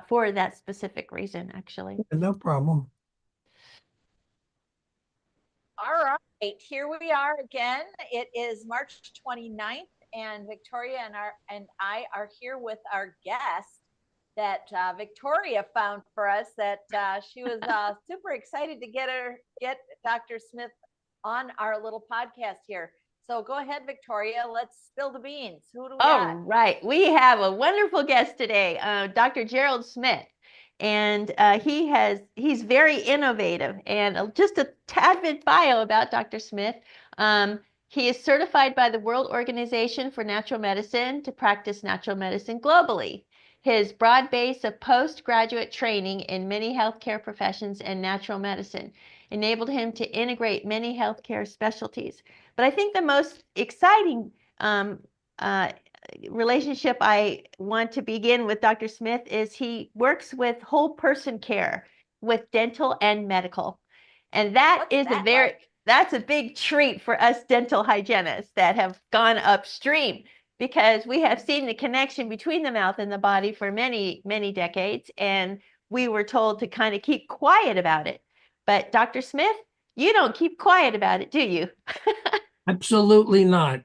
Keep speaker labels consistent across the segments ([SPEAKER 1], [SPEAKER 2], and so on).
[SPEAKER 1] for that specific reason, actually.
[SPEAKER 2] No problem.
[SPEAKER 3] All right, here we are again. It is March 29th, and Victoria and I are here with our guest that Victoria found for us. That she was super excited to get Dr. Smith on our little podcast here. So go ahead, Victoria. Let's spill the beans. Who do we got?
[SPEAKER 1] All right, we have a wonderful guest today, Dr. Gerald Smith. And he's very innovative. And just a tad bit bio about Dr. Smith. He is certified by the World Organization for Natural Medicine to practice natural medicine globally. His broad base of postgraduate training in many healthcare professions and natural medicine enabled him to integrate many healthcare specialties. But I think the most exciting relationship I want to begin with Dr. Smith is he works with whole person care with dental and medical. And that's a big treat for us dental hygienists that have gone upstream, because we have seen the connection between the mouth and the body for many, many decades. And we were told to kind of keep quiet about it. But Dr. Smith, you don't keep quiet about it, do you?
[SPEAKER 2] Absolutely not.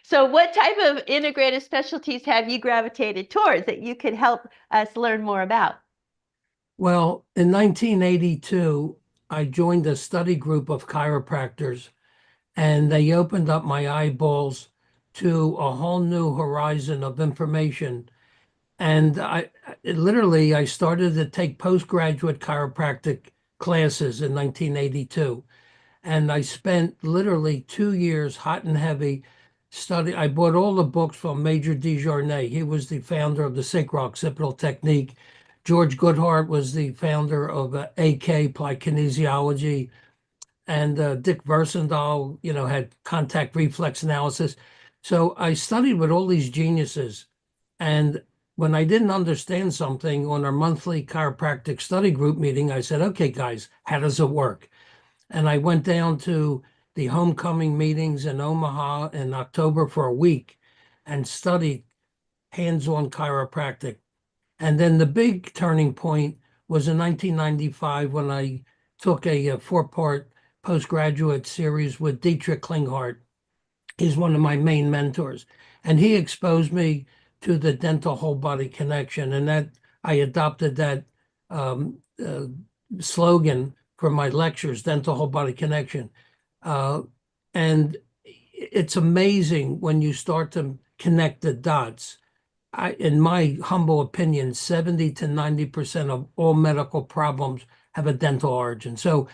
[SPEAKER 1] So what type of integrative specialties have you gravitated towards that you could help us learn more about?
[SPEAKER 2] Well, in 1982, I joined a study group of chiropractors, and they opened up my eyeballs to a whole new horizon of information. And I started to take postgraduate chiropractic classes in 1982. And I spent literally 2 years hot and heavy study. I bought all the books from Major DeJarnay. He was the founder of the sacro-occipital technique. George Goodhart was the founder of AK, applied kinesiology. And Dick Versendahl, had contact reflex analysis. So I studied with all these geniuses. And when I didn't understand something on our monthly chiropractic study group meeting, I said, okay, guys, how does it work? And I went down to the homecoming meetings in Omaha in October for a week and studied hands-on chiropractic. And then the big turning point was in 1995 when I took a four-part postgraduate series with Dietrich Klinghardt. He's one of my main mentors. And he exposed me to the dental whole body connection. And that I adopted that slogan for my lectures, dental whole body connection. And it's amazing when you start to connect the dots. In my humble opinion, 70 to 90% of all medical problems have a dental origin. So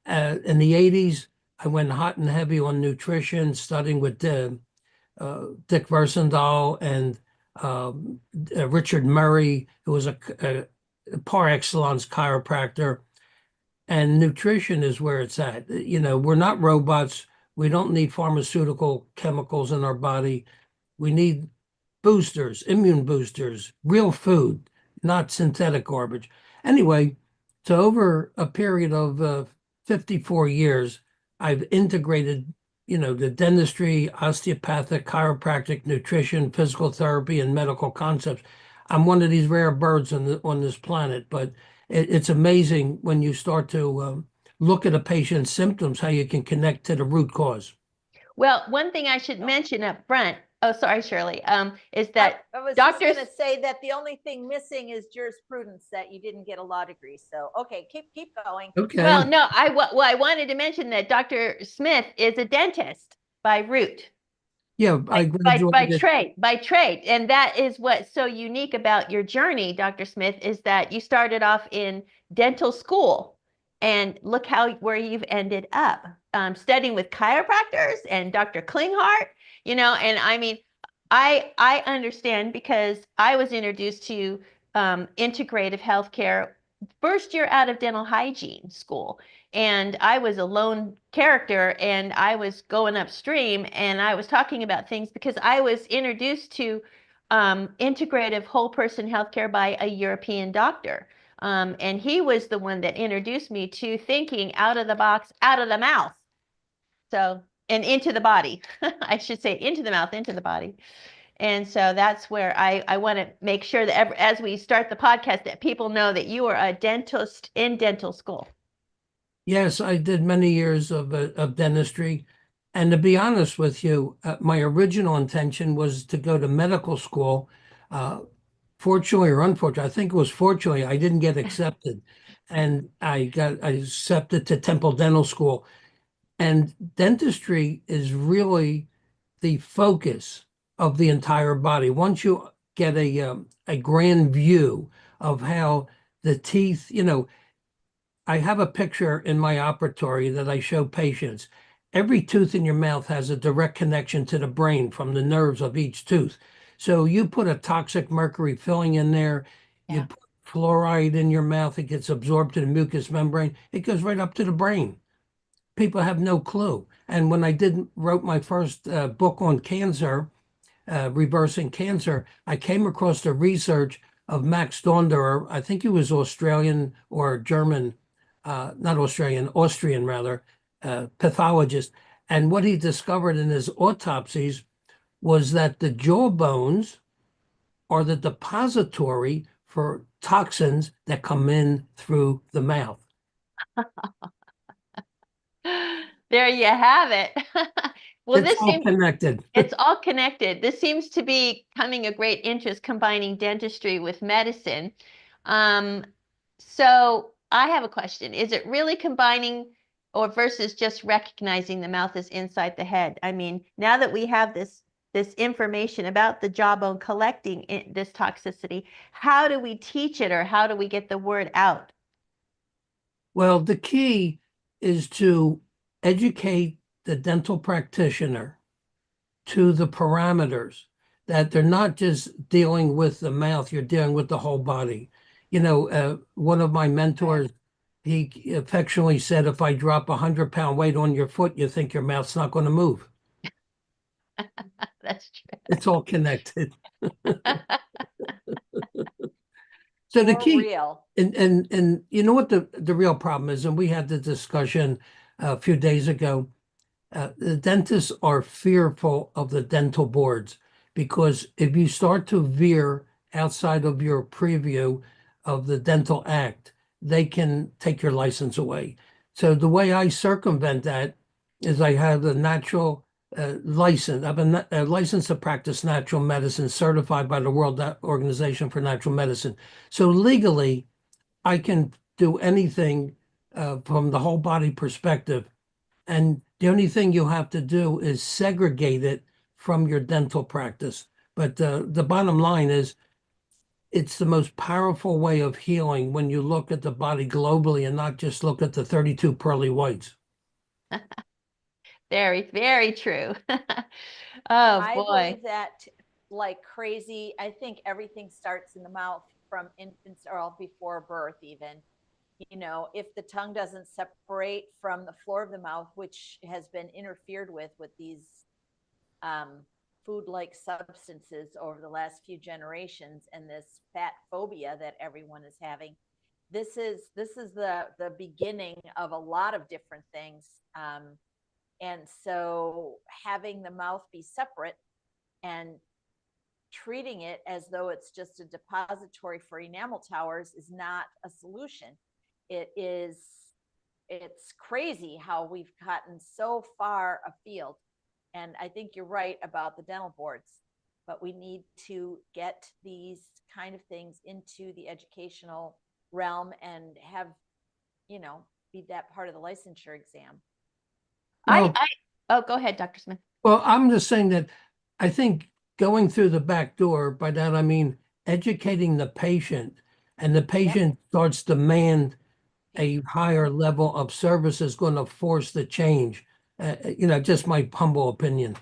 [SPEAKER 2] in the 80s, I went hot and heavy on nutrition, studying with Dick Versendahl and Richard Murray, who was a par excellence chiropractor. And nutrition is where it's at. We're not robots. We don't need pharmaceutical chemicals in our body. We need boosters, immune boosters, real food, not synthetic garbage. Anyway, so over a period of 54 years, I've integrated, the dentistry, osteopathic, chiropractic, nutrition, physical therapy, and medical concepts. I'm one of these rare birds on this planet, but it's amazing when you start to look at a patient's symptoms, how you can connect to the root cause.
[SPEAKER 1] Well, one thing I should mention up front, oh, sorry, Shirley, is that
[SPEAKER 3] I was just going to say that the only thing missing is jurisprudence, that you didn't get a law degree. So, okay, keep going.
[SPEAKER 2] Okay.
[SPEAKER 1] Well, no, I wanted to mention that Dr. Smith is a dentist by root.
[SPEAKER 2] Yeah,
[SPEAKER 1] by trade. And that is what's so unique about your journey, Dr. Smith, is that you started off in dental school, and look where you've ended up, studying with chiropractors and Dr. Klinghardt, and I mean, I understand because I was introduced to integrative healthcare first year out of dental hygiene school. And I was a lone character, and I was going upstream, and I was talking about things because I was introduced to integrative whole person healthcare by a European doctor. And he was the one that introduced me to thinking out of the box, out of the mouth. So, and into the body, I should say into the mouth, into the body. And so that's where I want to make sure that as we start the podcast, that people know that you are a dentist in dental school.
[SPEAKER 2] Yes, I did many years of dentistry. And to be honest with you, my original intention was to go to medical school. Uh, Fortunately or unfortunately, I think it was fortunately, I didn't get accepted. And I got accepted to Temple Dental School. And dentistry is really the focus of the entire body. Once you get a grand view of how the teeth, I have a picture in my operatory that I show patients. Every tooth in your mouth has a direct connection to the brain from the nerves of each tooth. So you put a toxic mercury filling in there, you
[SPEAKER 1] Yeah.
[SPEAKER 2] put fluoride in your mouth, it gets absorbed to the mucous membrane, it goes right up to the brain. People have no clue. And when I wrote my first book on cancer, reversing cancer, I came across the research of Max Donder. I think he was Australian or German, not Australian, Austrian rather, pathologist. And what he discovered in his autopsies was that the jaw bones are the depository for toxins that come in through the mouth.
[SPEAKER 1] There you have it. Well,
[SPEAKER 2] It's all connected.
[SPEAKER 1] it's all connected. This seems to be becoming a great interest combining dentistry with medicine. Um, so I have a question. Is it really combining or versus just recognizing the mouth is inside the head? I mean, now that we have this information about the jawbone collecting this toxicity, how do we teach it or how do we get the word out?
[SPEAKER 2] Well, the key is to educate the dental practitioner to the parameters that they're not just dealing with the mouth, you're dealing with the whole body. One of my mentors, he affectionately said, if I drop 100-pound weight on your foot, you think your mouth's not going to move.
[SPEAKER 1] That's true.
[SPEAKER 2] It's all connected. So the key,
[SPEAKER 3] real.
[SPEAKER 2] and you know what the real problem is, and we had the discussion a few days ago. The dentists are fearful of the dental boards because if you start to veer outside of your preview of the dental act, they can take your license away. So the way I circumvent that is I have a natural license. I have a license to practice natural medicine certified by the World Organization for Natural Medicine. So legally, I can do anything from the whole body perspective. And the only thing you have to do is segregate it from your dental practice. But the bottom line is it's the most powerful way of healing when you look at the body globally and not just look at the 32 pearly whites.
[SPEAKER 1] Very, very true. Oh
[SPEAKER 3] I
[SPEAKER 1] boy.
[SPEAKER 3] believe that like crazy. I think everything starts in the mouth from infants or before birth, even. If the tongue doesn't separate from the floor of the mouth, which has been interfered with these food-like substances over the last few generations, and this fat phobia that everyone is having, this is the beginning of a lot of different things. And so having the mouth be separate and treating it as though it's just a depository for enamel towers is not a solution. It's crazy how we've gotten so far afield. And I think you're right about the dental boards, but we need to get these kind of things into the educational realm and have, be that part of the licensure exam.
[SPEAKER 2] Well,
[SPEAKER 1] Oh, go ahead, Dr. Smith.
[SPEAKER 2] well, I'm just saying that I think going through the back door, by that I mean educating the patient, and the patient starts to demand a higher level of service is going to force the change. Just my humble opinion.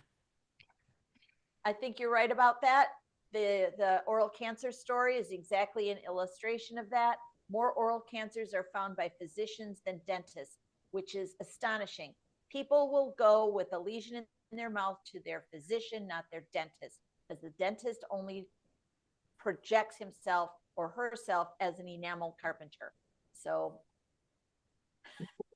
[SPEAKER 3] I think you're right about that. The oral cancer story is exactly an illustration of that. More oral cancers are found by physicians than dentists, which is astonishing. People will go with a lesion in their mouth to their physician, not their dentist, because the dentist only projects himself or herself as an enamel carpenter. So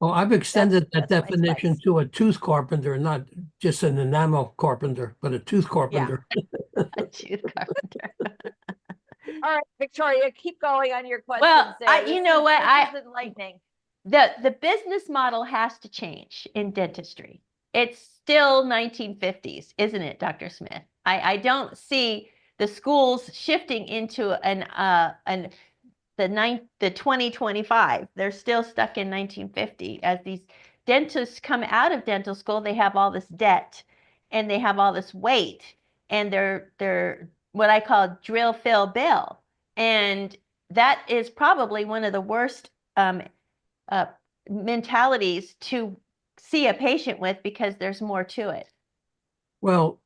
[SPEAKER 2] Well, I've extended that
[SPEAKER 3] that's my
[SPEAKER 2] definition
[SPEAKER 3] spice.
[SPEAKER 2] to a tooth carpenter, not just an enamel carpenter, but a tooth carpenter.
[SPEAKER 1] A tooth carpenter.
[SPEAKER 3] All right, Victoria, keep going on your questions
[SPEAKER 1] Well,
[SPEAKER 3] there.
[SPEAKER 1] you know what?
[SPEAKER 3] This is enlightening.
[SPEAKER 1] The business model has to change in dentistry. It's still 1950s, isn't it, Dr. Smith? I don't see the schools shifting into the 2025. They're still stuck in 1950. As these dentists come out of dental school, they have all this debt and they have all this weight, and they're what I call drill, fill, bill. And that is probably one of the worst uh, mentalities to see a patient with, because there's more to it.
[SPEAKER 2] Well,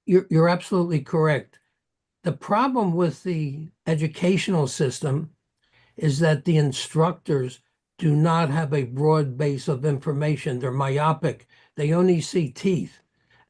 [SPEAKER 2] you're absolutely correct. The problem with the educational system is that the instructors do not have a broad base of information. They're myopic. They only see teeth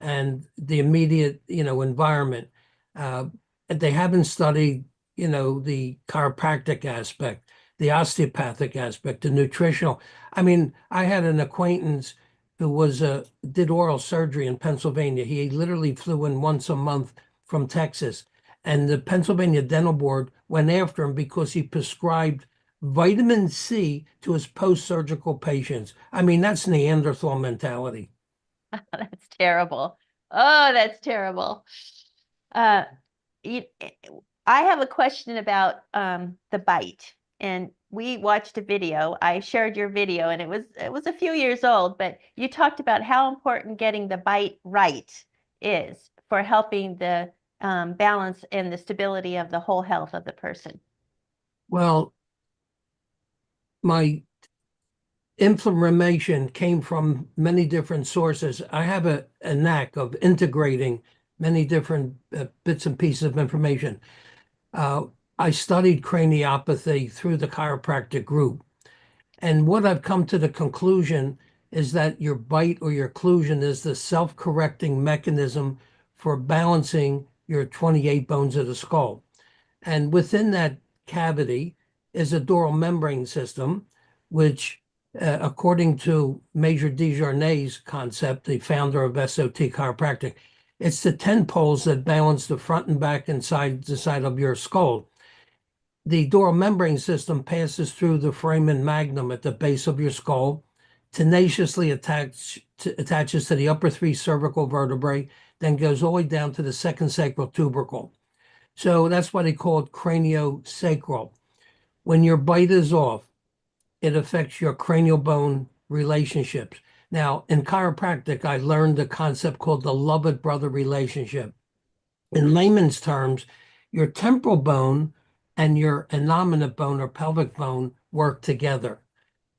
[SPEAKER 2] and the immediate, environment. They haven't studied, the chiropractic aspect, the osteopathic aspect, the nutritional. I mean, I had an acquaintance who did oral surgery in Pennsylvania. He literally flew in once a month from Texas, and the Pennsylvania Dental Board went after him because he prescribed vitamin C to his post-surgical patients. I mean, that's Neanderthal mentality.
[SPEAKER 1] That's terrible. Oh, that's terrible. Uh, I have a question about the bite. And we watched a video. I shared your video, and it was a few years old, but you talked about how important getting the bite right is for helping the balance and the stability of the whole health of the person.
[SPEAKER 2] Well, my inflammation came from many different sources. I have a knack of integrating many different bits and pieces of information. I studied craniopathy through the chiropractic group. And what I've come to the conclusion is that your bite or your occlusion is the self-correcting mechanism for balancing your 28 bones of the skull. And within that cavity is a dural membrane system, which, according to Major Desjarnais' concept, the founder of SOT chiropractic, it's the 10 poles that balance the front and back and the side of your skull. The dural membrane system passes through the foramen magnum at the base of your skull, tenaciously attaches to the upper 3 cervical vertebrae, then goes all the way down to the second sacral tubercle. So that's why they call it craniosacral. When your bite is off, it affects your cranial bone relationships. Now, in chiropractic, I learned a concept called the loved brother relationship. In layman's terms, your temporal bone and your innominate bone or pelvic bone work together.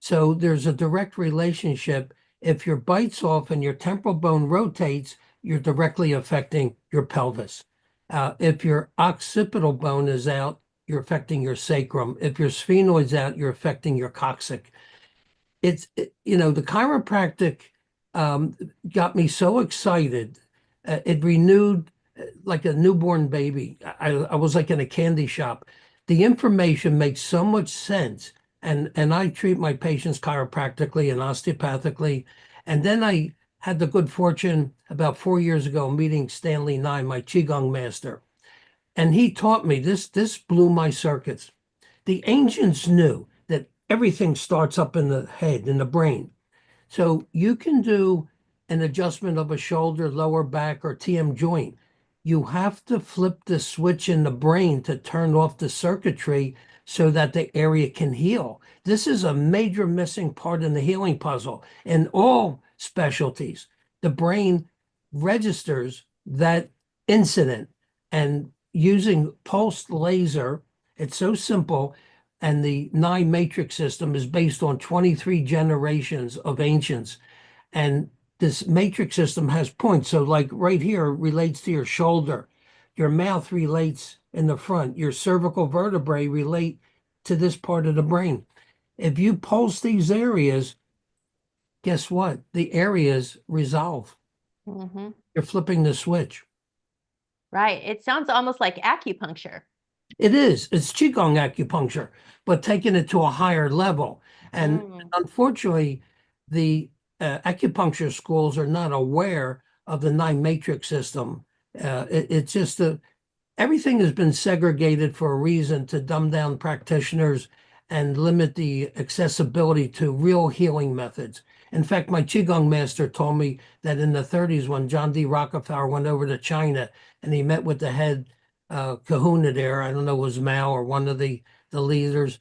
[SPEAKER 2] So there's a direct relationship. If your bite's off and your temporal bone rotates, you're directly affecting your pelvis. If your occipital bone is out, you're affecting your sacrum. If your sphenoid's out, you're affecting your coccyx. The chiropractic got me so excited. It renewed like a newborn baby. I was like in a candy shop. The information makes so much sense. And I treat my patients chiropractically and osteopathically. And then I had the good fortune about 4 years ago meeting Stanley Nye, my Qigong master. And he taught me this blew my circuits. The ancients knew that everything starts up in the head, in the brain. So you can do an adjustment of a shoulder, lower back, or TM joint. You have to flip the switch in the brain to turn off the circuitry so that the area can heal. This is a major missing part in the healing puzzle. In all specialties, the brain registers that incident, and using pulsed laser, it's so simple. And the Nye matrix system is based on 23 generations of ancients. And this matrix system has points. So like right here relates to your shoulder. Your mouth relates in the front. Your cervical vertebrae relate to this part of the brain. If you pulse these areas, guess what? The areas resolve.
[SPEAKER 1] Mm-hmm.
[SPEAKER 2] You're flipping the switch.
[SPEAKER 1] Right. It sounds almost like acupuncture.
[SPEAKER 2] It is. It's Qigong acupuncture, but taking it to a higher level. And
[SPEAKER 1] Mm.
[SPEAKER 2] unfortunately, the acupuncture schools are not aware of the nine matrix system. It's just everything has been segregated for a reason to dumb down practitioners and limit the accessibility to real healing methods. In fact, my Qigong master told me that in the 30s, when John D. Rockefeller went over to China and he met with the head kahuna there, I don't know, it was Mao or one of the leaders,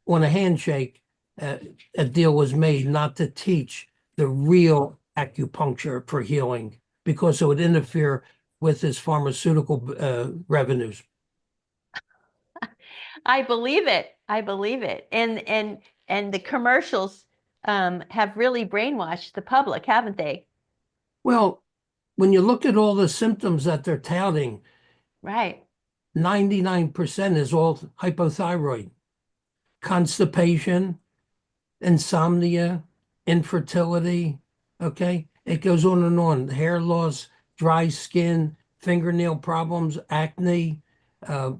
[SPEAKER 2] on a handshake, a deal was made not to teach the real acupuncture for healing because it would interfere with his pharmaceutical revenues.
[SPEAKER 1] I believe it. I believe it. And the commercials have really brainwashed the public, haven't they?
[SPEAKER 2] Well, when you look at all the symptoms that they're touting,
[SPEAKER 1] Right.
[SPEAKER 2] 99% is all hypothyroid, constipation, insomnia, infertility. Okay. It goes on and on. Hair loss, dry skin, fingernail problems, acne, uh,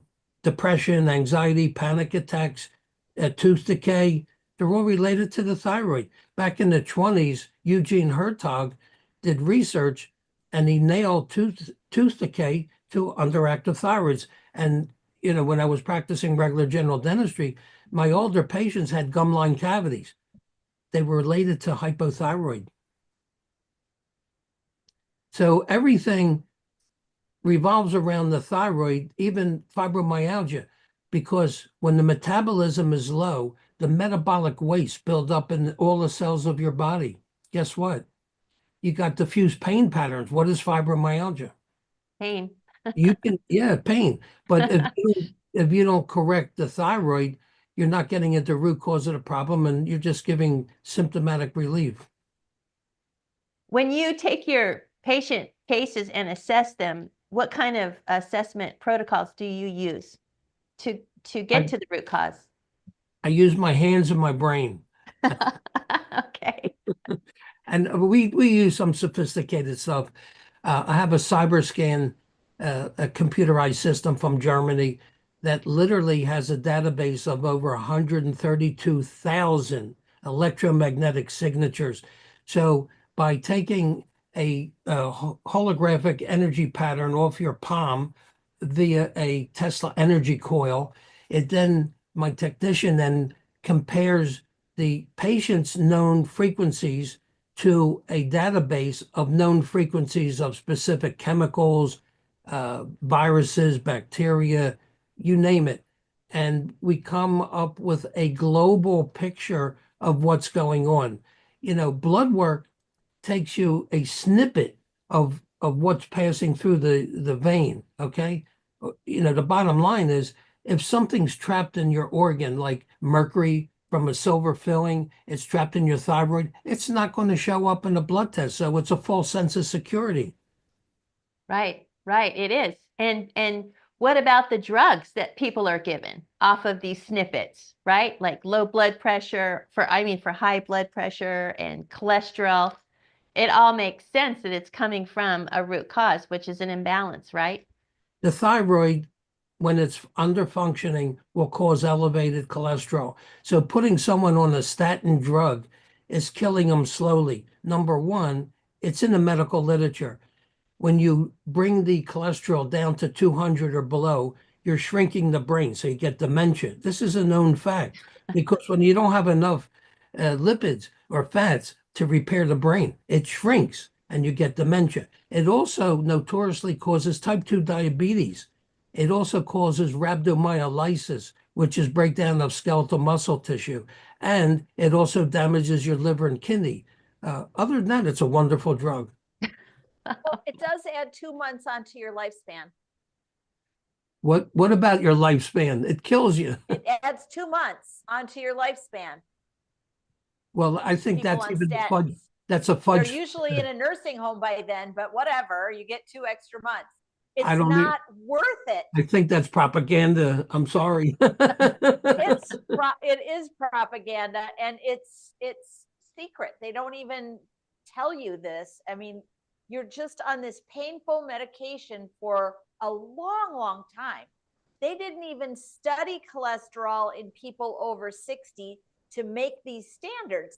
[SPEAKER 2] depression, anxiety, panic attacks, tooth decay. They're all related to the thyroid. Back in the 20s, Eugene Hertog did research and he nailed tooth decay to underactive thyroids. And, when I was practicing regular general dentistry, my older patients had gum line cavities. They were related to hypothyroid. So everything revolves around the thyroid, even fibromyalgia, because when the metabolism is low, the metabolic waste build up in all the cells of your body. Guess what? You got diffuse pain patterns. What is fibromyalgia?
[SPEAKER 1] Pain.
[SPEAKER 2] Yeah, pain. But if you don't correct the thyroid, you're not getting at the root cause of the problem, and you're just giving symptomatic relief.
[SPEAKER 1] When you take your patient cases and assess them, what kind of assessment protocols do you use to get
[SPEAKER 2] I,
[SPEAKER 1] to the root cause?
[SPEAKER 2] I use my hands and my brain.
[SPEAKER 1] Okay.
[SPEAKER 2] And we use some sophisticated stuff. I have a CyberScan, a computerized system from Germany that literally has a database of over 132,000 electromagnetic signatures. So by taking a holographic energy pattern off your palm via a Tesla energy coil, my technician then compares the patient's known frequencies to a database of known frequencies of specific chemicals, viruses, bacteria, you name it. And we come up with a global picture of what's going on. Blood work takes you a snippet of what's passing through the vein. Okay. The bottom line is if something's trapped in your organ, like mercury from a silver filling, it's trapped in your thyroid, it's not going to show up in a blood test. So it's a false sense of security.
[SPEAKER 1] Right, right, it is. And what about the drugs that people are given off of these snippets, right? Like low blood pressure for high blood pressure and cholesterol. It all makes sense that it's coming from a root cause, which is an imbalance, right?
[SPEAKER 2] The thyroid, when it's under functioning, will cause elevated cholesterol. So putting someone on a statin drug is killing them slowly. Number one, it's in the medical literature. When you bring the cholesterol down to 200 or below, you're shrinking the brain, so you get dementia. This is a known fact because when you don't have enough lipids or fats to repair the brain, it shrinks and you get dementia. It also notoriously causes type 2 diabetes. It also causes rhabdomyolysis, which is breakdown of skeletal muscle tissue. And it also damages your liver and kidney. Other than that, it's a wonderful drug.
[SPEAKER 3] Well, it does add 2 months onto your lifespan.
[SPEAKER 2] What about your lifespan? It kills you.
[SPEAKER 3] It adds 2 months onto your lifespan.
[SPEAKER 2] Well, I think
[SPEAKER 3] People
[SPEAKER 2] that's
[SPEAKER 3] on
[SPEAKER 2] even fudge.
[SPEAKER 3] statins.
[SPEAKER 2] That's a
[SPEAKER 3] They're
[SPEAKER 2] fudge.
[SPEAKER 3] usually in a nursing home by then, but whatever, you get 2 extra months.
[SPEAKER 2] I
[SPEAKER 3] It's
[SPEAKER 2] don't need,
[SPEAKER 3] not worth it.
[SPEAKER 2] I think that's propaganda. I'm sorry.
[SPEAKER 3] It is propaganda, and it's secret. They don't even tell you this. I mean, you're just on this painful medication for a long time. They didn't even study cholesterol in people over 60 to make these standards.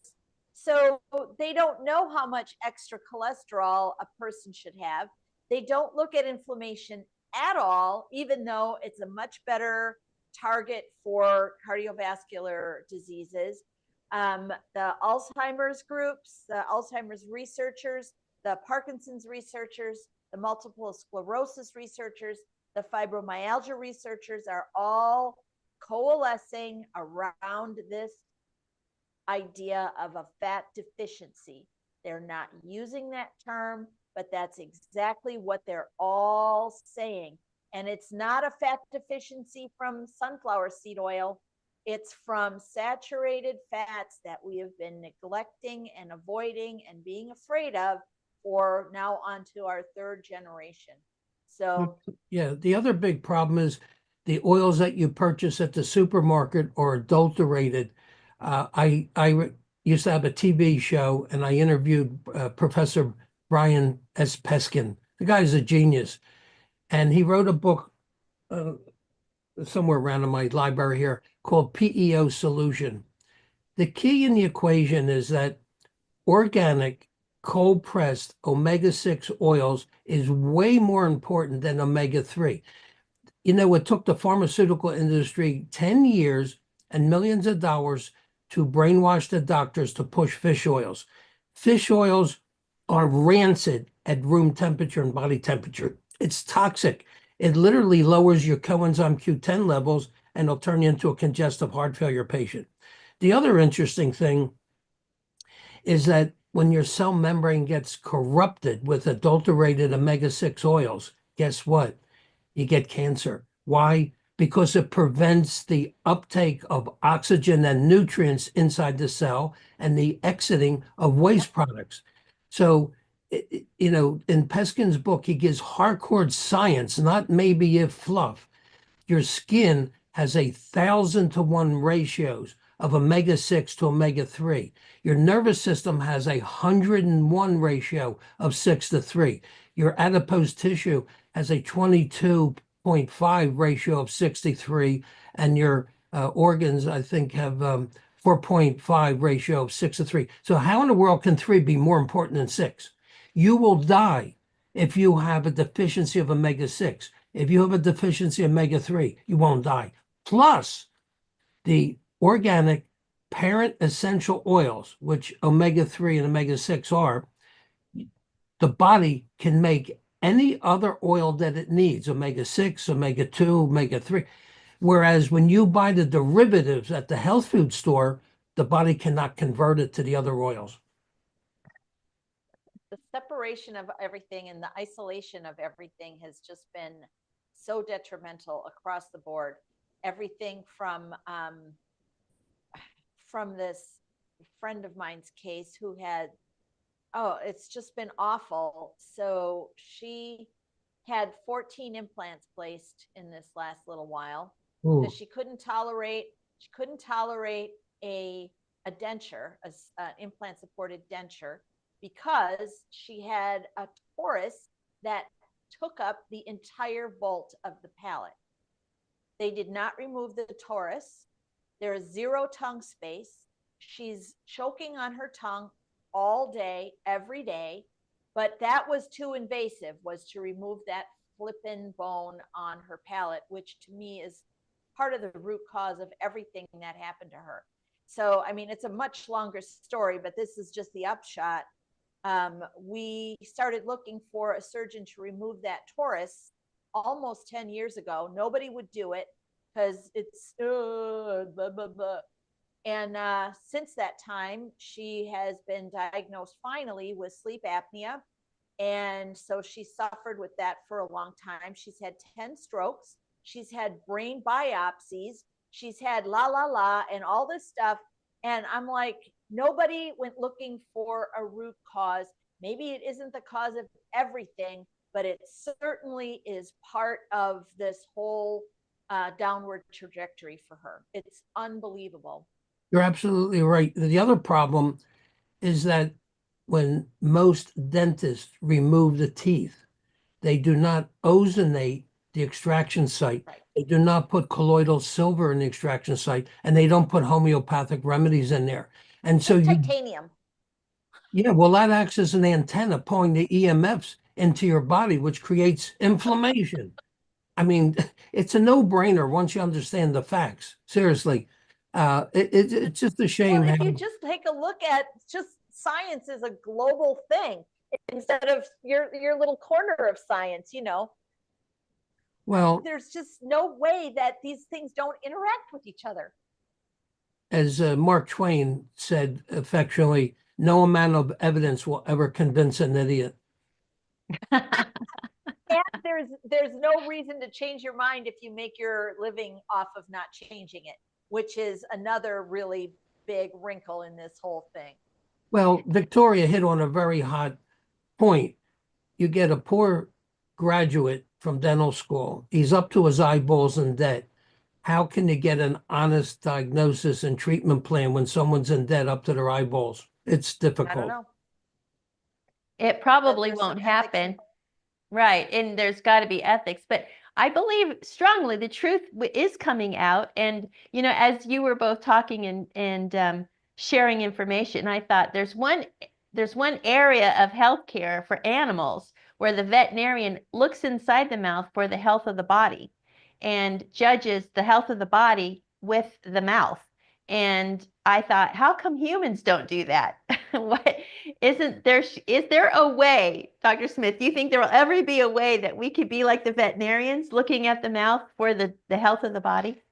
[SPEAKER 3] So they don't know how much extra cholesterol a person should have. They don't look at inflammation at all, even though it's a much better target for cardiovascular diseases. The Alzheimer's groups, the Alzheimer's researchers, the Parkinson's researchers, the multiple sclerosis researchers, the fibromyalgia researchers are all coalescing around this idea of a fat deficiency. They're not using that term, but that's exactly what they're all saying. And it's not a fat deficiency from sunflower seed oil. It's from saturated fats that we have been neglecting and avoiding and being afraid of for now onto our third generation. So
[SPEAKER 2] yeah, the other big problem is the oils that you purchase at the supermarket are adulterated. I used to have a TV show, and I interviewed Professor Brian S. Peskin. The guy's a genius, and he wrote a book somewhere around in my library here called PEO Solution. The key in the equation is that organic cold pressed omega-6 oils is way more important than omega-3. You know, it took the pharmaceutical industry 10 years and millions of dollars to brainwash the doctors to push fish oils. Fish oils are rancid at room temperature and body temperature. It's toxic. It literally lowers your coenzyme Q10 levels and it'll turn you into a congestive heart failure patient. The other interesting thing is that when your cell membrane gets corrupted with adulterated omega-6 oils, guess what? You get cancer. Why? Because it prevents the uptake of oxygen and nutrients inside the cell and the exiting of waste products. So, you know, in Peskin's book, he gives hardcore science, not maybe if fluff. Your skin has 1,000-to-1 ratios of omega-6 to omega-3. Your nervous system has 101 ratio of 6:3. Your adipose tissue has a 22.5 ratio of 6:3, and your organs, I think, have 4.5 ratio of 6:3. So how in the world can 3 be more important than 6? You will die if you have a deficiency of omega-6. If you have a deficiency of omega-3, you won't die. Plus, the organic parent essential oils, which omega-3 and omega-6 are, the body can make any other oil that it needs, omega-6, omega-2, omega-3. Whereas when you buy the derivatives at the health food store, the body cannot convert it to the other oils.
[SPEAKER 3] The separation of everything and the isolation of everything has just been so detrimental across the board. Everything from this friend of mine's case who had, oh, it's just been awful. So she had 14 implants placed in this last little while because she couldn't tolerate a denture, an implant supported denture, because she had a torus that took up the entire vault of the palate. They did not remove the torus. There is 0 tongue space. She's choking on her tongue all day, every day, but that was too invasive, was to remove that flippin' bone on her palate, which to me is part of the root cause of everything that happened to her. So, I mean, it's a much longer story, but this is just the upshot. We started looking for a surgeon to remove that torus almost 10 years ago. Nobody would do it because it's blah, blah, blah. And since that time, she has been diagnosed finally with sleep apnea. And so she suffered with that for a long time. She's had 10 strokes. She's had brain biopsies. She's had and all this stuff. And I'm like, nobody went looking for a root cause. Maybe it isn't the cause of everything, but it certainly is part of this whole downward trajectory for her. It's unbelievable.
[SPEAKER 2] You're absolutely right. The other problem is that when most dentists remove the teeth, they do not ozonate the extraction site.
[SPEAKER 3] Right.
[SPEAKER 2] They do not put colloidal silver in the extraction site, and they don't put homeopathic remedies in there. And so
[SPEAKER 3] Just
[SPEAKER 2] you,
[SPEAKER 3] titanium.
[SPEAKER 2] yeah, well, that acts as an antenna pulling the EMFs into your body, which creates inflammation. I mean, it's a no-brainer once you understand the facts. Seriously. It's just a shame
[SPEAKER 3] Well, if
[SPEAKER 2] how,
[SPEAKER 3] you just take a look at just science is a global thing instead of your little corner of science,
[SPEAKER 2] well,
[SPEAKER 3] there's just no way that these things don't interact with each other.
[SPEAKER 2] as Mark Twain said affectionately, no amount of evidence will ever convince an idiot.
[SPEAKER 3] And there's no reason to change your mind if you make your living off of not changing it, which is another really big wrinkle in this whole thing.
[SPEAKER 2] Well, Victoria hit on a very hot point. You get a poor graduate from dental school. He's up to his eyeballs in debt. How can you get an honest diagnosis and treatment plan when someone's in debt up to their eyeballs? It's
[SPEAKER 3] I don't
[SPEAKER 2] difficult.
[SPEAKER 3] know.
[SPEAKER 1] It probably
[SPEAKER 3] There's some
[SPEAKER 1] won't
[SPEAKER 3] ethics
[SPEAKER 1] happen. Right. And there's got to be ethics. But I believe strongly the truth is coming out. And, as you were both talking and sharing information, I thought there's one area of healthcare for animals where the veterinarian looks inside the mouth for the health of the body and judges the health of the body with the mouth. And I thought, how come humans don't do that? What is there a way, Dr. Smith, do you think there will ever be a way that we could be like the veterinarians looking at the mouth for the health of the body?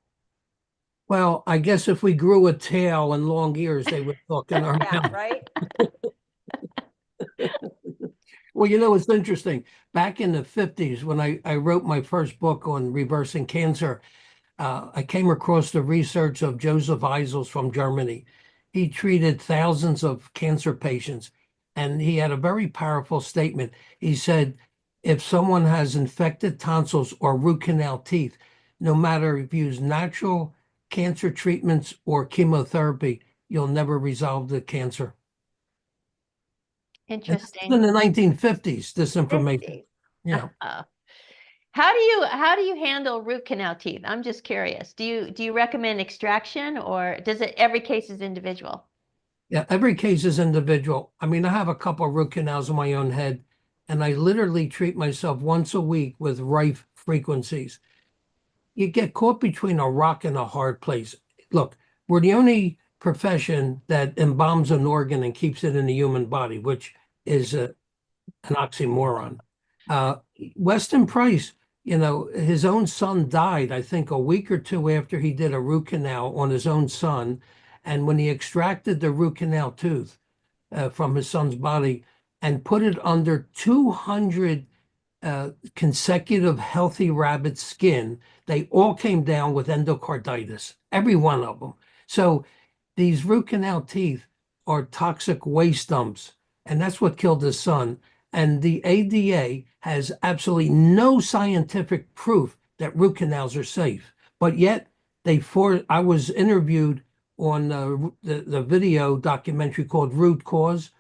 [SPEAKER 2] Well, I guess if we grew a tail and long ears, they would talk in our
[SPEAKER 3] Yeah,
[SPEAKER 2] mouth.
[SPEAKER 3] right.
[SPEAKER 2] Well, it's interesting. Back in the 50s, when I wrote my first book on reversing cancer, I came across the research of Joseph Eisels from Germany. He treated thousands of cancer patients, and he had a very powerful statement. He said, if someone has infected tonsils or root canal teeth, no matter if you use natural cancer treatments or chemotherapy, you'll never resolve the cancer. And this is
[SPEAKER 1] Interesting.
[SPEAKER 2] in the 1950s, this information.
[SPEAKER 1] 50s.
[SPEAKER 2] Yeah.
[SPEAKER 1] How do you handle root canal teeth? I'm just curious. Do you recommend extraction, or does it every case is individual?
[SPEAKER 2] Yeah, every case is individual. I mean, I have a couple of root canals in my own head, and I literally treat myself once a week with Rife frequencies. You get caught between a rock and a hard place. Look, we're the only profession that embalms an organ and keeps it in the human body, which is an oxymoron. Weston Price, his own son died, I think, a week or two after he did a root canal on his own son. And when he extracted the root canal tooth from his son's body and put it under 200 consecutive healthy rabbit skin, they all came down with endocarditis, every one of them. So these root canal teeth are toxic waste dumps, and that's what killed his son. And the ADA has absolutely no scientific proof that root canals are safe, but yet I was interviewed on the video documentary called Root Cause,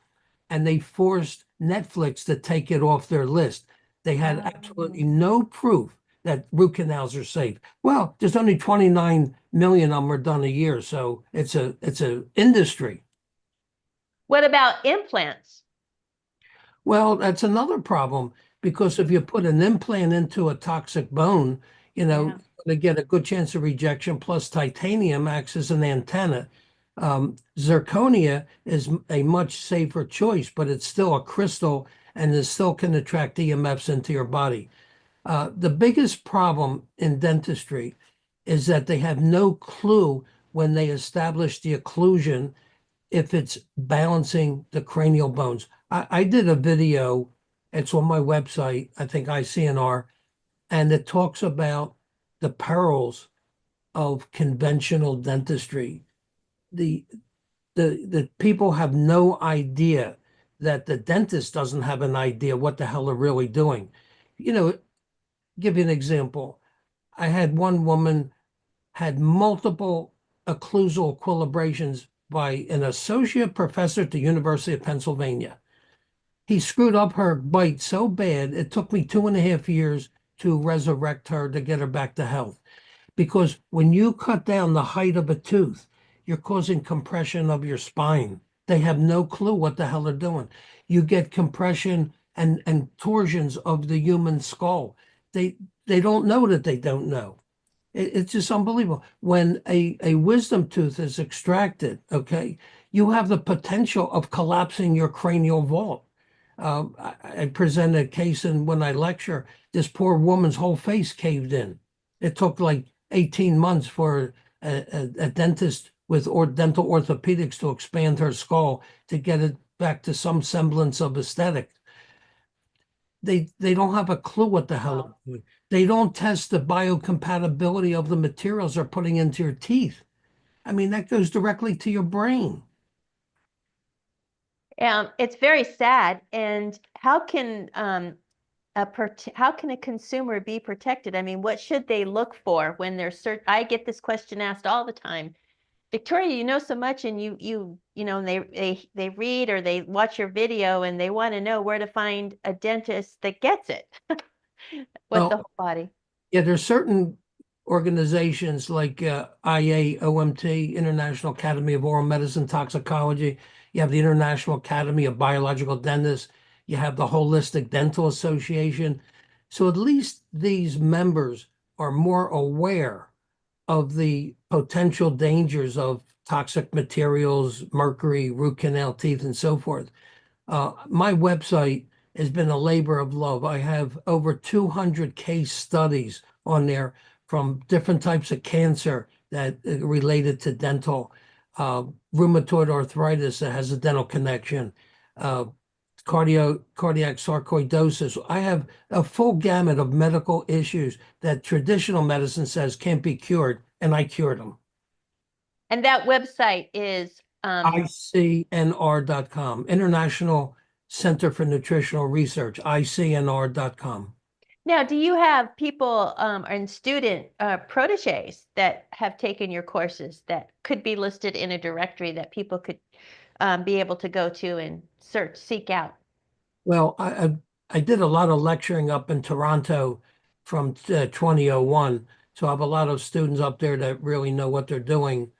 [SPEAKER 2] and they forced Netflix to take it off their list. They had absolutely no proof that root canals are safe. Well, there's only 29 million of them are done a year, so it's a industry.
[SPEAKER 1] What about implants?
[SPEAKER 2] Well, that's another problem, because if you put an implant into a toxic bone,
[SPEAKER 1] Yeah.
[SPEAKER 2] they get a good chance of rejection, plus titanium acts as an antenna. Zirconia is a much safer choice, but it's still a crystal and it still can attract EMFs into your body. The biggest problem in dentistry is that they have no clue when they establish the occlusion if it's balancing the cranial bones. I did a video, it's on my website, I think ICNR, and it talks about the perils of conventional dentistry. The people have no idea that the dentist doesn't have an idea what the hell they're really doing. Give you an example. I had one woman had multiple occlusal equilibrations by an associate professor at the University of Pennsylvania. He screwed up her bite so bad, it took me 2.5 years to resurrect her, to get her back to health. Because when you cut down the height of a tooth, you're causing compression of your spine. They have no clue what the hell they're doing. You get compression and torsions of the human skull. They don't know that they don't know. It's just unbelievable. When a wisdom tooth is extracted, okay, you have the potential of collapsing your cranial vault. I present a case, and when I lecture, this poor woman's whole face caved in. It took like 18 months for a dentist with dental orthopedics to expand her skull to get it back to some semblance of aesthetic. They don't have a clue what the hell
[SPEAKER 3] Wow.
[SPEAKER 2] they're doing. They don't test the biocompatibility of the materials they're putting into your teeth. I mean, that goes directly to your brain.
[SPEAKER 1] It's very sad. And how can how can a consumer be protected? I mean, what should they look for when they're I get this question asked all the time. Victoria, you know so much, and you know, they read or they watch your video and they want to know where to find a dentist that gets it with the
[SPEAKER 2] Well,
[SPEAKER 1] whole body.
[SPEAKER 2] yeah, there's certain organizations like IAOMT, International Academy of Oral Medicine Toxicology. You have the International Academy of Biological Dentists. You have the Holistic Dental Association. So at least these members are more aware of the potential dangers of toxic materials, mercury, root canal teeth, and so forth. My website has been a labor of love. I have over 200 case studies on there from different types of cancer that related to dental, rheumatoid arthritis that has a dental connection, uh, cardiac sarcoidosis. I have a full gamut of medical issues that traditional medicine says can't be cured, and I cured them.
[SPEAKER 1] And that website is
[SPEAKER 2] ICNR.com, International Center for Nutritional Research, ICNR.com.
[SPEAKER 1] now, do you have people and student proteges that have taken your courses that could be listed in a directory that people could be able to go to and seek out?
[SPEAKER 2] Well, I did a lot of lecturing up in Toronto from 2001, so I have a lot of students up there that really know what they're doing.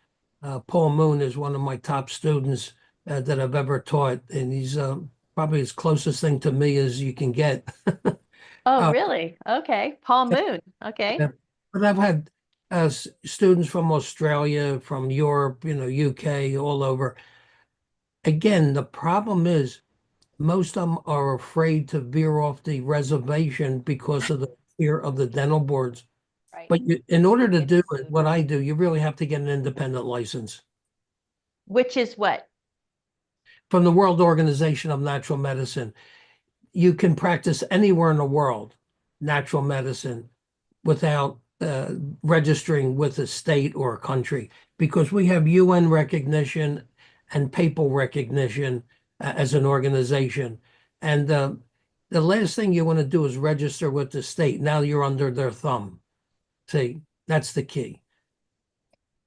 [SPEAKER 2] Paul Moon is one of my top students that I've ever taught, and he's probably as closest thing to me as you can get.
[SPEAKER 1] Oh,
[SPEAKER 2] Uh,
[SPEAKER 1] really? Okay. Paul Moon. Okay.
[SPEAKER 2] yeah. But I've had students from Australia, from Europe, UK, all over. Again, the problem is most of them are afraid to veer off the reservation because of the fear of the dental boards.
[SPEAKER 3] Right.
[SPEAKER 2] But in order to
[SPEAKER 3] Get
[SPEAKER 2] do
[SPEAKER 3] sued.
[SPEAKER 2] it, what I do, you really have to get an independent license
[SPEAKER 1] Which is what?
[SPEAKER 2] from the World Organization of Natural Medicine. You can practice anywhere in the world, natural medicine, without registering with a state or a country, because we have UN recognition and papal recognition as an organization. And the last thing you want to do is register with the state. Now you're under their thumb. See, that's the key.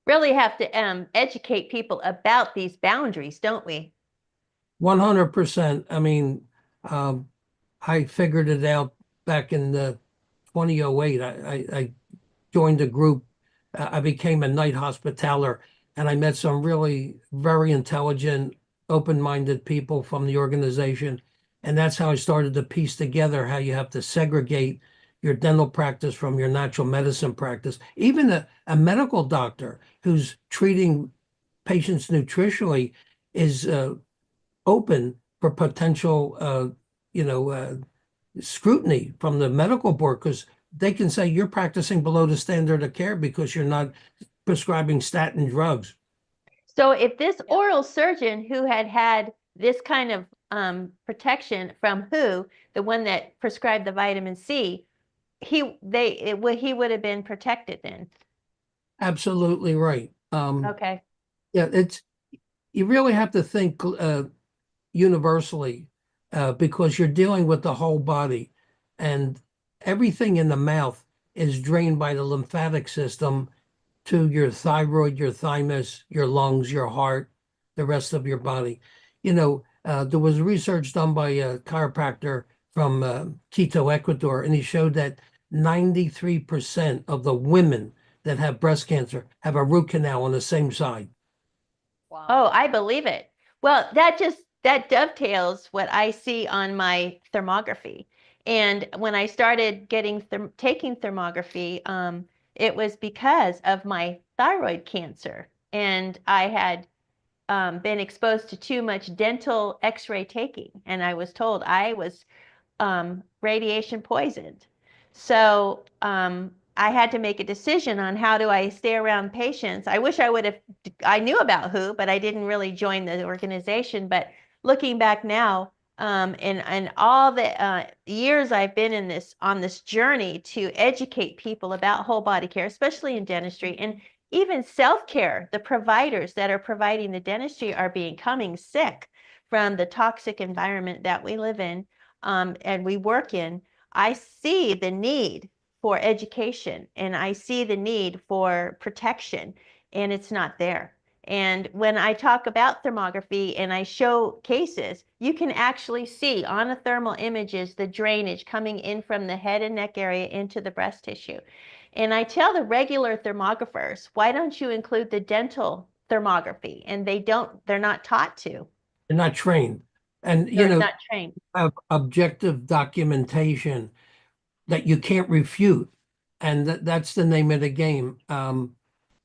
[SPEAKER 1] Really have to educate people about these boundaries, don't we?
[SPEAKER 2] 100%. I mean, um, I figured it out back in the 2008. I joined a group. I became a night hospitaller, and I met some really very intelligent, open-minded people from the organization. And that's how I started to piece together how you have to segregate your dental practice from your natural medicine practice. Even a medical doctor who's treating patients nutritionally is open for potential, scrutiny from the medical board, because they can say you're practicing below the standard of care because you're not prescribing statin drugs.
[SPEAKER 1] So if this oral surgeon who had this kind of protection from the one that prescribed the vitamin C, he would have been protected then.
[SPEAKER 2] Absolutely right.
[SPEAKER 1] Okay.
[SPEAKER 2] Yeah, you really have to think universally because you're dealing with the whole body, and everything in the mouth is drained by the lymphatic system to your thyroid, your thymus, your lungs, your heart, the rest of your body. There was research done by a chiropractor from Quito, Ecuador, and he showed that 93% of the women that have breast cancer have a root canal on the same side.
[SPEAKER 3] Wow.
[SPEAKER 1] Oh, I believe it. Well, that dovetails what I see on my thermography. And when I started taking thermography, it was because of my thyroid cancer. And I had been exposed to too much dental x-ray taking. And I was told I was radiation poisoned. So I had to make a decision on how do I stay around patients. I wish I knew about WHO, but I didn't really join the organization. But looking back now, and all the years I've been on this journey to educate people about whole body care, especially in dentistry, and even self-care, the providers that are providing the dentistry are becoming sick from the toxic environment that we live in and we work in. I see the need for education and I see the need for protection, and it's not there. And when I talk about thermography and I show cases, you can actually see on the thermal images the drainage coming in from the head and neck area into the breast tissue. And I tell the regular thermographers, why don't you include the dental thermography? And they're not taught to.
[SPEAKER 2] They're not trained. And,
[SPEAKER 1] They're not trained.
[SPEAKER 2] have objective documentation that you can't refute. And that's the name of the game. I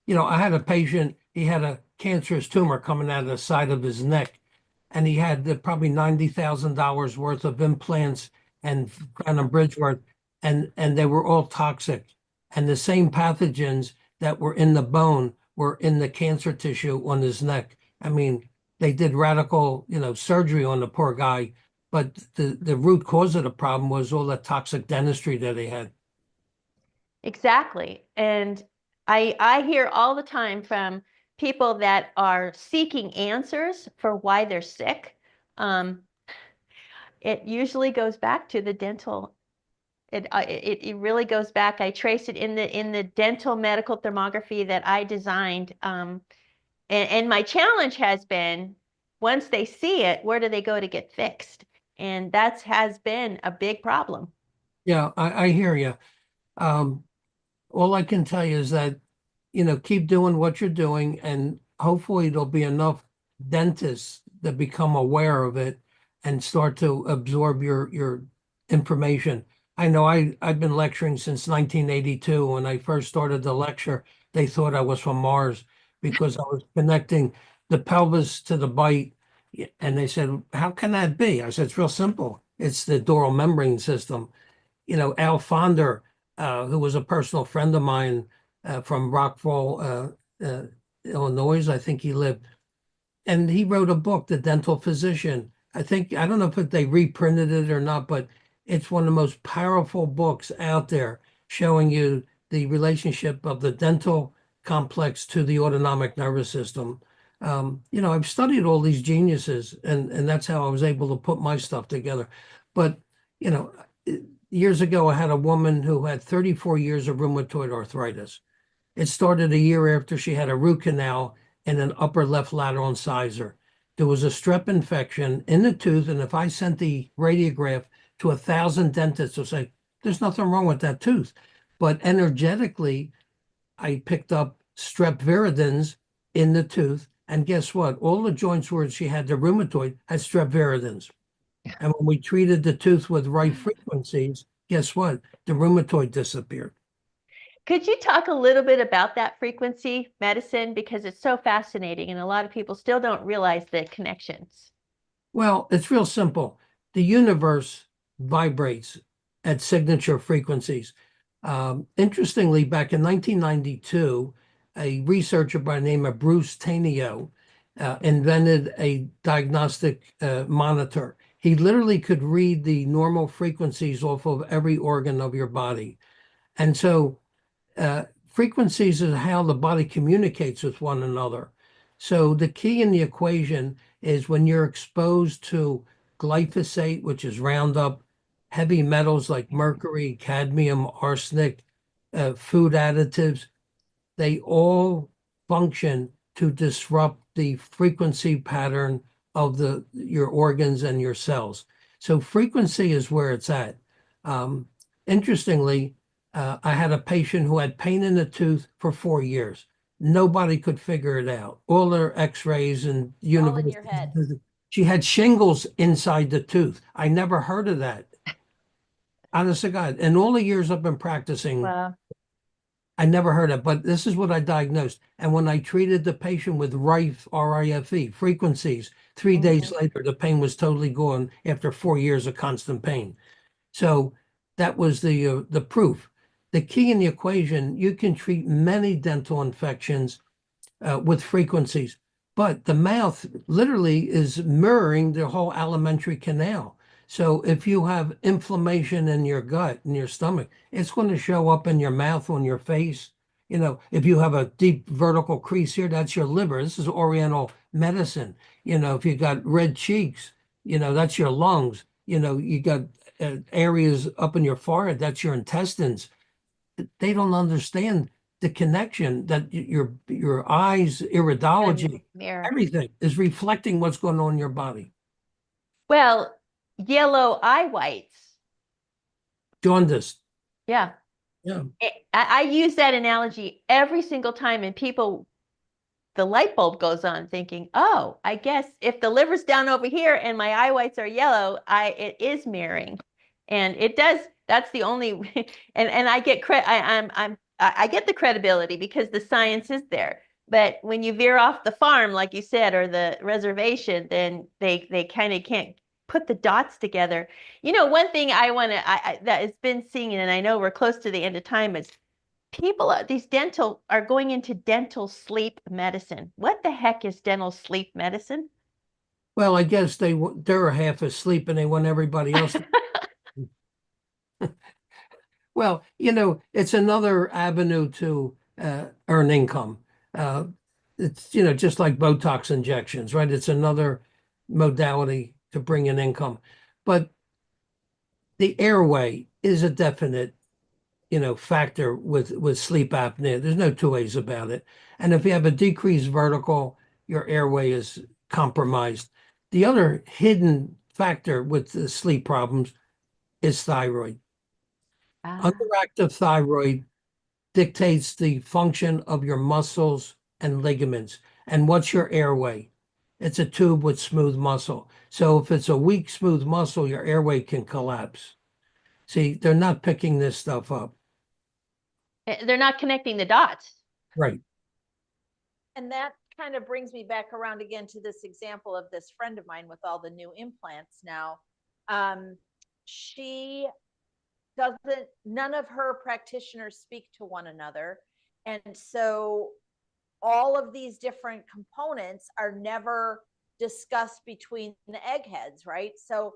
[SPEAKER 2] had a patient, he had a cancerous tumor coming out of the side of his neck, and he had probably $90,000 worth of implants and crown and bridge work, and they were all toxic. And the same pathogens that were in the bone were in the cancer tissue on his neck. I mean, they did radical, surgery on the poor guy, but the root cause of the problem was all the toxic dentistry that he had.
[SPEAKER 1] Exactly. And I hear all the time from people that are seeking answers for why they're sick. It usually goes back to the dental. It really goes back. I trace it in the dental medical thermography that I designed. And my challenge has been, once they see it, where do they go to get fixed? And that has been a big problem.
[SPEAKER 2] Yeah, I hear you. All I can tell you is that, keep doing what you're doing, and hopefully there'll be enough dentists that become aware of it and start to absorb your information. I know I've been lecturing since 1982. When I first started the lecture, they thought I was from Mars because I was connecting the pelvis to the bite. And they said, how can that be? I said, it's real simple. It's the dural membrane system. Al Fonder, who was a personal friend of mine from Rockville, Illinois, I think he lived. And he wrote a book, The Dental Physician. I don't know if they reprinted it or not, but it's one of the most powerful books out there showing you the relationship of the dental complex to the autonomic nervous system. I've studied all these geniuses, and that's how I was able to put my stuff together. But, years ago, I had a woman who had 34 years of rheumatoid arthritis. It started a year after she had a root canal and an upper left lateral incisor. There was a strep infection in the tooth, and if I sent the radiograph to 1,000 dentists, they'll say, there's nothing wrong with that tooth. But energetically, I picked up strep viridans in the tooth, and guess what? All the joints where she had the rheumatoid had strep viridans. And when we treated the tooth with right frequencies, guess what? The rheumatoid disappeared.
[SPEAKER 1] Could you talk a little bit about that frequency medicine? Because it's so fascinating and a lot of people still don't realize the connections.
[SPEAKER 2] Well, it's real simple. The universe vibrates at signature frequencies. Interestingly, back in 1992, a researcher by the name of Bruce Tainio invented a diagnostic monitor. He literally could read the normal frequencies off of every organ of your body. And so frequencies is how the body communicates with one another. So the key in the equation is when you're exposed to glyphosate, which is Roundup, heavy metals like mercury, cadmium, arsenic, food additives, they all function to disrupt the frequency pattern of your organs and your cells. So frequency is where it's at. Interestingly, I had a patient who had pain in the tooth for 4 years. Nobody could figure it out. All their x-rays and
[SPEAKER 3] All in your head.
[SPEAKER 2] she had shingles inside the tooth. I never heard of that. Honest to God. In all the years I've been practicing,
[SPEAKER 1] Wow.
[SPEAKER 2] I never heard of it, but this is what I diagnosed. And when I treated the patient with RIFE, R-I-F-E, frequencies, 3 days later, the pain was totally gone after 4 years of constant pain. So that was the proof. The key in the equation, you can treat many dental infections with frequencies, but the mouth literally is mirroring the whole alimentary canal. So if you have inflammation in your gut, in your stomach, it's going to show up in your mouth, on your face. You know, if you have a deep vertical crease here, that's your liver. This is Oriental medicine. You know, if you got red cheeks, you know, that's your lungs. You know, you got areas up in your forehead, that's your intestines. They don't understand the connection that your eyes, iridology,
[SPEAKER 1] Mirror.
[SPEAKER 2] everything is reflecting what's going on in your body.
[SPEAKER 1] Well, yellow eye whites.
[SPEAKER 2] Jaundice.
[SPEAKER 1] Yeah.
[SPEAKER 2] Yeah.
[SPEAKER 1] I use that analogy every single time, and people, the light bulb goes on thinking, oh, I guess if the liver's down over here and my eye whites are yellow, it is mirroring. And it does, that's the only, and I get I get the credibility because the science is there. But when you veer off the farm, like you said, or the reservation, then they kind of can't put the dots together. You know, one thing that has been seen, and I know we're close to the end of time, is people, these dental are going into dental sleep medicine. What the heck is dental sleep medicine?
[SPEAKER 2] Well, I guess they're half asleep and they want everybody else to. Well, you know, it's another avenue to earn income. Uh, it's, you know, just like Botox injections, right? It's another modality to bring in income. But the airway is a definite, you know, factor with sleep apnea. There's no two ways about it. And if you have a decreased vertical, your airway is compromised. The other hidden factor with the sleep problems is thyroid. Underactive thyroid dictates the function of your muscles and ligaments. And what's your airway? It's a tube with smooth muscle. So if it's a weak, smooth muscle, your airway can collapse. See, they're not picking this stuff up.
[SPEAKER 1] They're not connecting the dots.
[SPEAKER 2] Right.
[SPEAKER 3] And that kind of brings me back around again to this example of this friend of mine with all the new implants now. She doesn't, none of her practitioners speak to one another. And so all of these different components are never discussed between the eggheads, right? So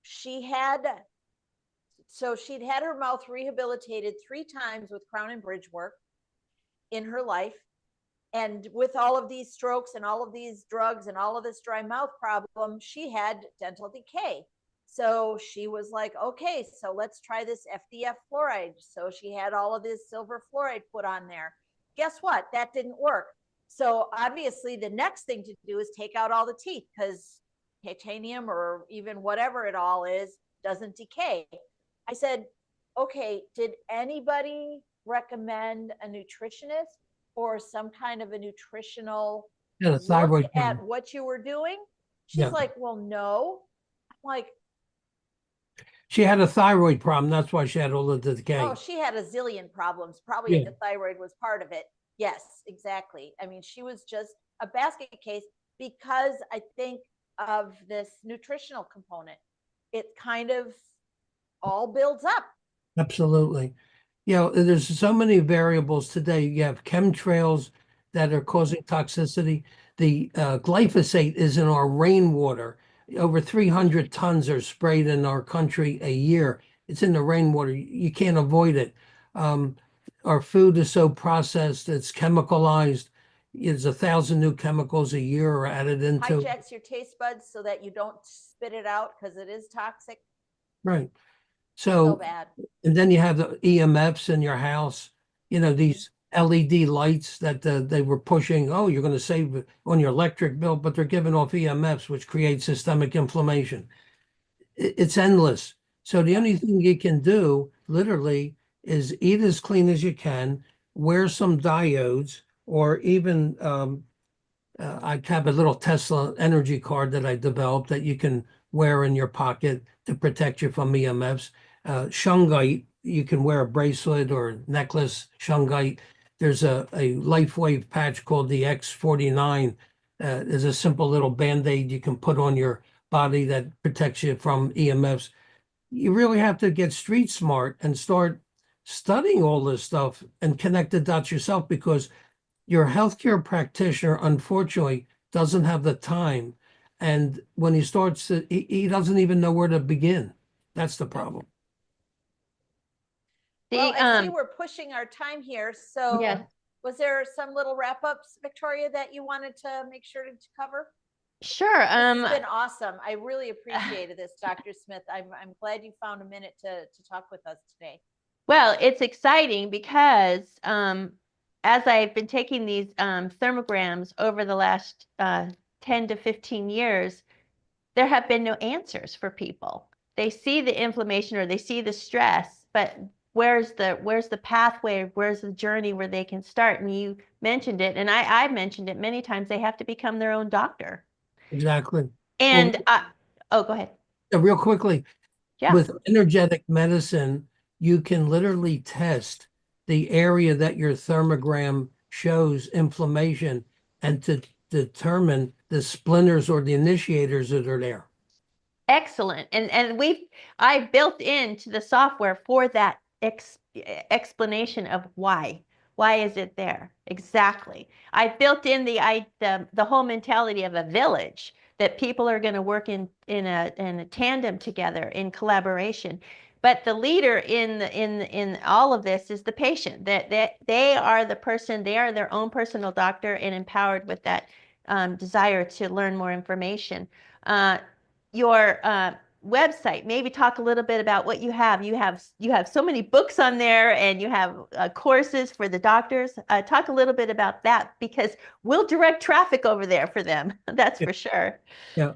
[SPEAKER 3] she'd had her mouth rehabilitated 3 times with crown and bridge work in her life. And with all of these strokes and all of these drugs and all of this dry mouth problem, she had dental decay. So she was like, okay, so let's try this FDF fluoride. So she had all of this silver fluoride put on there. Guess what? That didn't work. So obviously the next thing to do is take out all the teeth, because titanium or even whatever it all is doesn't decay. I said, okay, did anybody recommend a nutritionist or some kind of a nutritional look at what you were doing? She's like, well, no. I'm like,
[SPEAKER 2] she had a thyroid problem. That's why she had all of the decay.
[SPEAKER 3] Oh, she had a zillion problems. Probably the thyroid was part of it. Yes, exactly. I mean, she was just a basket case because I think of this nutritional component. It kind of all builds up.
[SPEAKER 2] Absolutely. You know, there's so many variables today. You have chemtrails that are causing toxicity. The glyphosate is in our rainwater. Over 300 tons are sprayed in our country a year. It's in the rainwater. You can't avoid it. Our food is so processed, it's chemicalized. There's 1,000 new chemicals a year are added into.
[SPEAKER 3] Hijacks your taste buds so that you don't spit it out because it is toxic.
[SPEAKER 2] Right.
[SPEAKER 3] So bad.
[SPEAKER 2] And then you have the EMFs in your house, you know, these LED lights that they were pushing. Oh, you're going to save on your electric bill, but they're giving off EMFs, which create systemic inflammation. It's endless. So the only thing you can do literally is eat as clean as you can, wear some diodes, or even I have a little Tesla energy card that I developed that you can wear in your pocket to protect you from EMFs. Shungite, you can wear a bracelet or necklace, shungite. There's a LifeWave patch called the X49. There's a simple little Band-Aid you can put on your body that protects you from EMFs. You really have to get street smart and start studying all this stuff and connect the dots yourself, because your healthcare practitioner, unfortunately, doesn't have the time. And when he starts to, he doesn't even know where to begin. That's the problem.
[SPEAKER 3] Well, I see we're pushing our time here. So
[SPEAKER 1] Yes.
[SPEAKER 3] was there some little wrap-ups, Victoria, that you wanted to make sure to cover?
[SPEAKER 1] Sure.
[SPEAKER 3] It's been awesome. I really appreciated this, Dr. Smith. I'm glad you found a minute to talk with us today.
[SPEAKER 1] Well, it's exciting because as I've been taking these thermograms over the last 10 to 15 years, there have been no answers for people. They see the inflammation or they see the stress, but where's the pathway, where's the journey where they can start? And you mentioned it, and I've mentioned it many times, they have to become their own doctor.
[SPEAKER 2] Exactly.
[SPEAKER 1] And
[SPEAKER 2] well,
[SPEAKER 1] go ahead.
[SPEAKER 2] Real quickly,
[SPEAKER 1] Yeah.
[SPEAKER 2] With energetic medicine, you can literally test the area that your thermogram shows inflammation and to determine the splinters or the initiators that are there.
[SPEAKER 1] Excellent. And I built into the software for that explanation of why. Why is it there? Exactly. I built in the whole mentality of a village, that people are going to work in a tandem together, in collaboration. But the leader in all of this is the patient. That they are the person, they are their own personal doctor, and empowered with that desire to learn more information. Your website, maybe talk a little bit about what you have. You have so many books on there, and you have courses for the doctors. Talk a little bit about that, because we'll direct traffic over there for them. That's for sure.
[SPEAKER 2] Yeah.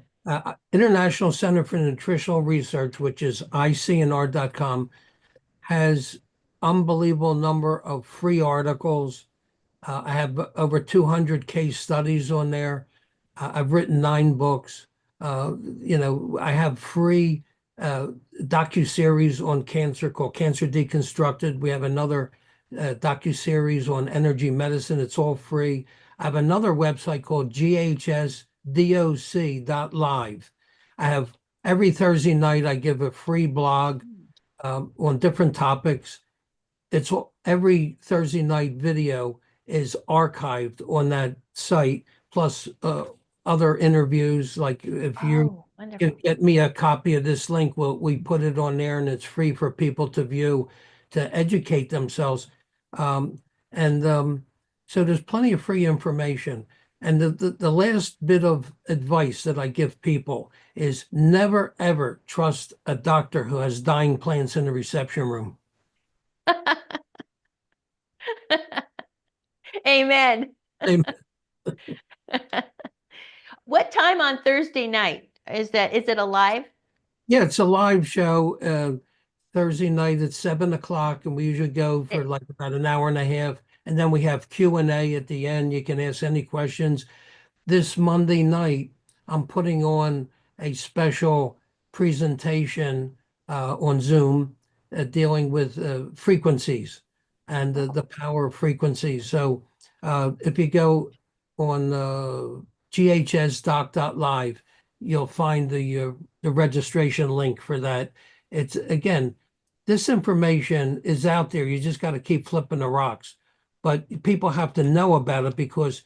[SPEAKER 2] International Center for Nutritional Research, which is icnr.com, has unbelievable number of free articles. I have over 200 case studies on there. I've written 9 books. I have free docu-series on cancer called Cancer Deconstructed. We have another docu-series on energy medicine. It's all free. I have another website called ghsdoc.live. I have every Thursday night, I give a free blog on different topics. It's every Thursday night video is archived on that site, plus other interviews. Like if you get me a copy of this link, we put it on there, and it's free for people to view, to educate themselves. So there's plenty of free information. And the last bit of advice that I give people is never, ever trust a doctor who has dying plants in the reception room.
[SPEAKER 1] Amen.
[SPEAKER 2] Amen.
[SPEAKER 1] What time on Thursday night is that? Is it a live?
[SPEAKER 2] Yeah, it's a live show. Thursday night at 7 o'clock, and we usually go for like about an hour and a half. And then we have Q&A at the end. You can ask any questions. This Monday night, I'm putting on a special presentation on Zoom dealing with frequencies and the power of frequencies. So if you go on ghsdoc.live, you'll find the registration link for that. It's, again, this information is out there. You just got to keep flipping the rocks. But people have to know about it, because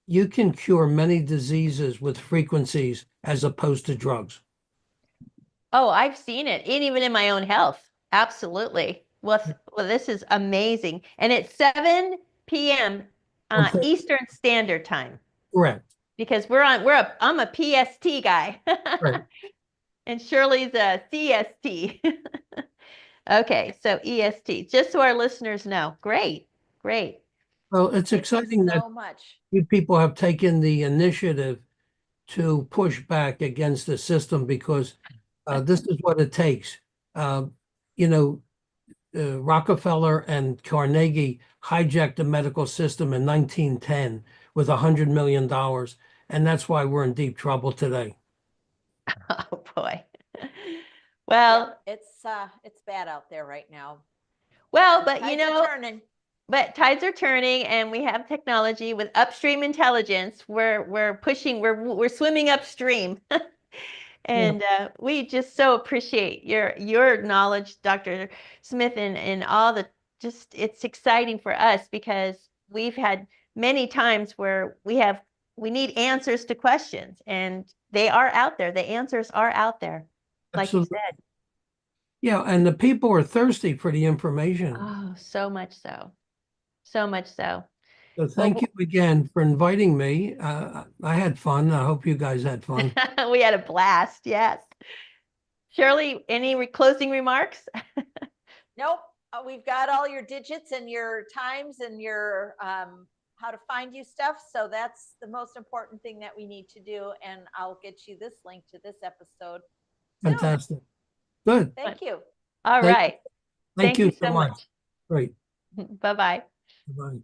[SPEAKER 2] you can cure many diseases with frequencies as opposed to drugs.
[SPEAKER 1] Oh, I've seen it, and even in my own health. Absolutely. Well, this is amazing. And it's 7 p.m. Eastern Standard Time.
[SPEAKER 2] Correct.
[SPEAKER 1] Because I'm a PST guy.
[SPEAKER 2] Right.
[SPEAKER 1] And Shirley's a CST. Okay, so EST, just so our listeners know. Great, great.
[SPEAKER 2] Well, it's exciting that you people have taken the initiative to push back against the system, because this is what it takes. Rockefeller and Carnegie hijacked the medical system in 1910 with $100 million. And that's why we're in deep trouble today.
[SPEAKER 1] Oh boy. Well,
[SPEAKER 3] It's bad out there right now.
[SPEAKER 1] well, but you
[SPEAKER 3] Tides are
[SPEAKER 1] know,
[SPEAKER 3] turning.
[SPEAKER 1] but tides are turning and we have technology with upstream intelligence. We're pushing, we're swimming upstream. And we just so appreciate your knowledge, Dr. Smith, and all the just it's exciting for us because we've had many times where we need answers to questions and they are out there. The answers are out there, like you
[SPEAKER 2] Absolutely.
[SPEAKER 1] said.
[SPEAKER 2] Yeah, and the people are thirsty for the information.
[SPEAKER 1] Oh, so much so. So much so.
[SPEAKER 2] So thank you again for inviting me. I had fun. I hope you guys had fun.
[SPEAKER 1] We had a blast. Yes. Shirley, any closing remarks?
[SPEAKER 3] Nope. We've got all your digits and your times and your how to find you stuff. So that's the most important thing that we need to do. And I'll get you this link to this episode soon.
[SPEAKER 2] Fantastic. Good.
[SPEAKER 3] Thank you.
[SPEAKER 1] All right.
[SPEAKER 2] Thank you so
[SPEAKER 1] so
[SPEAKER 2] much. Great.
[SPEAKER 1] Bye-bye.
[SPEAKER 2] Bye.